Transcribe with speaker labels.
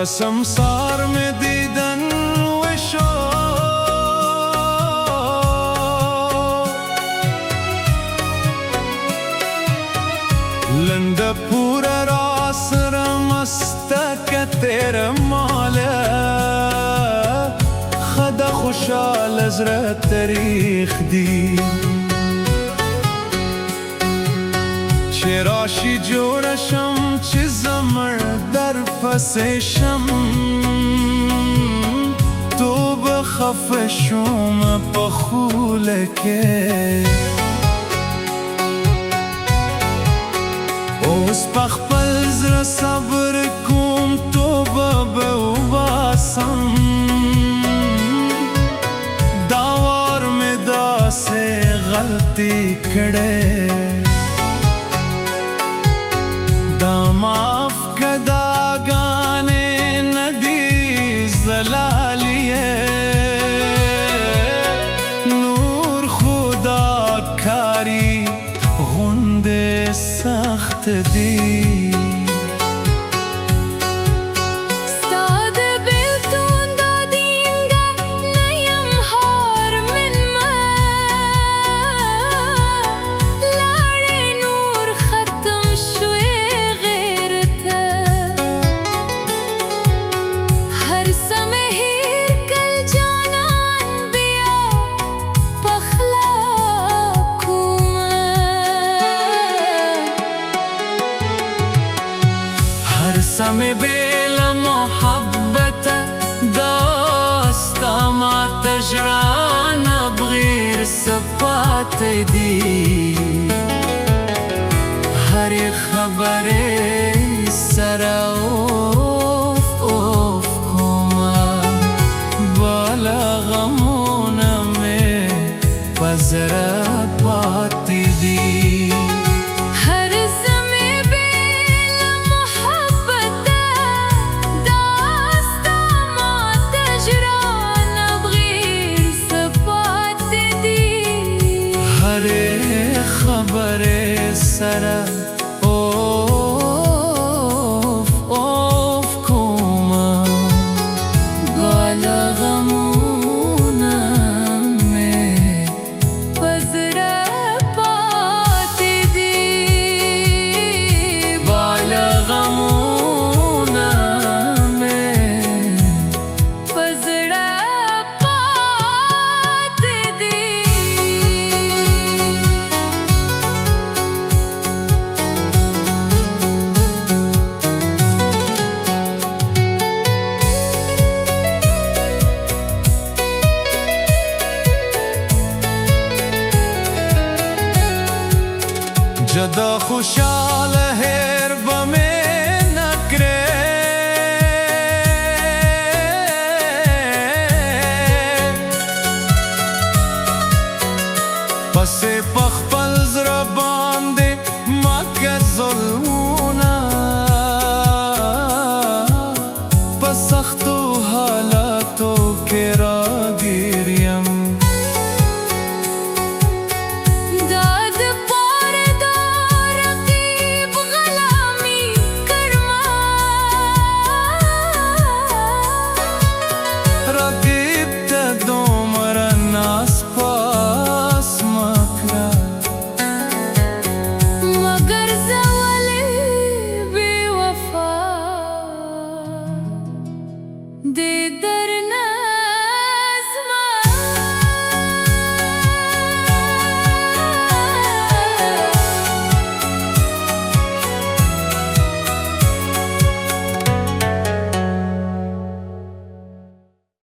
Speaker 1: سمسار میں دیدن وشو لند پورا راس رمستک تیرا مالا خدا خوشال ازرا تاریخ دی چه راشی جورشم چه زمر در پسشم تو بخفشم پخولکه اوس پخپل زر صبر کوم تو بباسم داوار میں دا سے غلطی کڑے دا معاف کدا گانے ندی زلالیے نور خدا کاری غندے سخت دی سمے بیل محبت داستا ما تجران بغیر صفات دی ہر خبر سرا اوف اوف کوما بالا غمون میں پزرا پات دی خبر سرا اوف اوف کوما بالا غمونا میں پزرا پات دی بالا غمونا میں پزرا پات دی جدا خوشال ہیر بمے نکرے پسے پخپل زربان دے مکہ ظلمونا پسخت